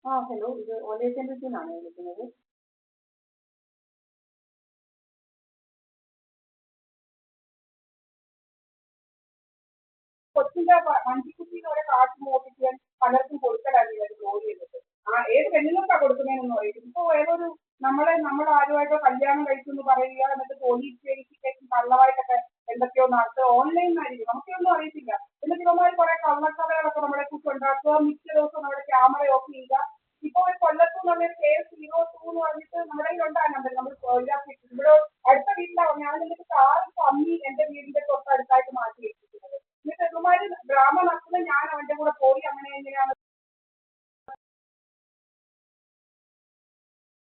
Hello. ഇത് ഓല ഏജൻസിയിൽ നിന്നാണ് വിളിക്കുന്നത്. കൊച്ചിന്റെ വണ്ടിക്കുട്ടിയുടെ ഓരോ കാശ് മോപ്പിക്കാൻ പലർക്കും കൊടുക്കലായിരുന്നു ഒരു ജോലി ചെയ്തിട്ട്. ഏത് പെണ്ണുങ്ങൾക്കാ കൊടുക്കുന്നതെന്നൊന്നും അറിയില്ല. ഇപ്പൊ ഏതൊരു നമ്മൾ ആരുമായിട്ടോ കല്യാണം കഴിച്ചു എന്ന് പറയുക, എന്നിട്ട് പോലീസ് വെരിഫിക്കേഷൻ കള്ളമായിട്ടൊക്കെ എന്തൊക്കെയോ നടത്തുക, ഓൺലൈനിലായിരിക്കും, നമുക്കൊന്നും അറിയത്തില്ല. എന്നിട്ട് ഇവന്മാർ കുറെ കള്ളക്കഥകളൊക്കെ നമ്മളെ കുറിച്ച് ഉണ്ടാക്കുക, മിക്ക ദിവസവും നമ്മുടെ ക്യാമറ ഓഫ് ചെയ്യുക. ഇപ്പൊ ഒരു കൊല്ലത്തു നിന്നുള്ള K02 എന്ന് പറഞ്ഞിട്ട് നമ്മുടെ കയ്യിലുണ്ടാകുന്നുണ്ട്. നമ്മൾ ഇവിടെ അടുത്ത വീട്ടിലാണ്. ഞാൻ എന്നിട്ട് കാറ് പമ്മി എന്റെ വീടിന്റെ തൊട്ടടുത്തായിട്ട് മാറ്റി വെച്ചിരിക്കുന്നത്. എന്നിട്ട് ഇവന്മാര് ഡ്രാമ നടത്തുന്നത് ഞാൻ അവന്റെ കൂടെ പോയി അങ്ങനെ എങ്ങനെയാണ്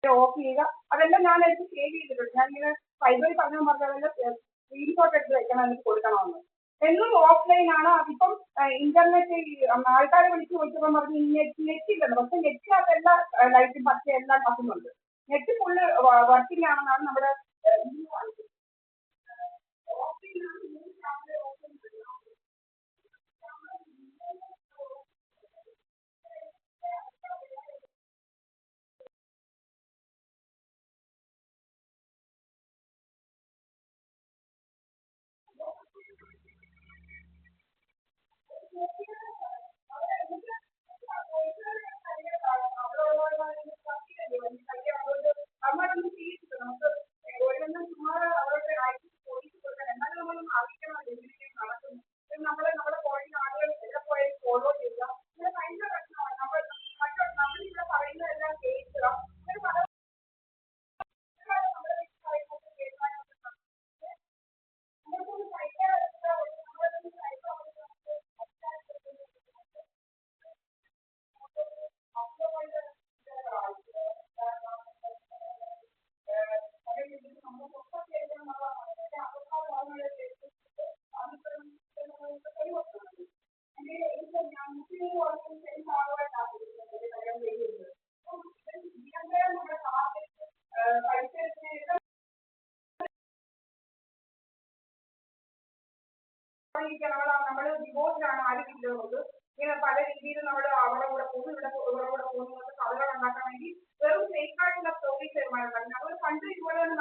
ഓഫ് ചെയ്യുക, അതെല്ലാം ഞാൻ എനിക്ക് സേവ് ചെയ്തിട്ടുണ്ട്. ഞാനിങ്ങനെ സൈബറിൽ പറഞ്ഞാൽ അതെല്ലാം സ്ക്രീൻഷോട്ട് എടുത്ത് വെക്കണം, എനിക്ക് കൊടുക്കണമെന്ന്. എന്നും ഓഫ്ലൈൻ ആണ്. അതിപ്പം ഇന്റർനെറ്റ് ആൾക്കാരെ വിളിച്ച് ചോദിച്ചപ്പോൾ പറഞ്ഞു നെറ്റ് ഇല്ലല്ലോ. പക്ഷെ നെറ്റിനകത്ത് എല്ലാ ലൈറ്റും പച്ച എല്ലാം കത്തുന്നുണ്ട്. നെറ്റ് ഫുള്ള് വർക്കിംഗ് ആണെന്നാണ് നമ്മുടെ അമ്മയൊന്നും ചെയ്യിച്ചില്ല. നമുക്ക് ഒരെണ്ണം ചുമ്മാ അവരുടെ പോലീസ് കൊടുക്കാൻ എന്നാലും നമ്മളൊന്നും അറിയിക്കണമല്ലോ എങ്ങനെയൊക്കെ നടക്കുന്നു. നമ്മുടെ പോയിന്റ് ആളുകൾ എവിടെ പോയാലും ഫോളോ ചെയ്യുക. ഇങ്ങനെ ഭയങ്കര പ്രശ്നമാണ്. നമ്മളിവിടെ പറയുന്നതെല്ലാം കേൾക്കുക. അങ്ങനെ പല നമ്മുടെ പറയുന്നത് കേൾക്കാനൊക്കെ നമുക്കൊന്ന് സഹിക്കാൻ നമ്മളൊന്ന് സഹിക്കാൻ നമ്മള് ഡിവോഴ്സിലാണ് ആരുമില്ലുന്നത്. ഇങ്ങനെ പല രീതിയിലും നമ്മൾ അവരുടെ കൂടെ പോകുന്നു, ഇവരുടെ കൂടെ പോകുന്നു കഥകൾ ഉണ്ടാക്കാൻ വേണ്ടി വെറും ഫേക്ക് ആയിട്ടുള്ള സ്റ്റോറീസ് വരുമാനം. നമ്മൾ കണ്ട് ഇതുപോലെ തന്നെ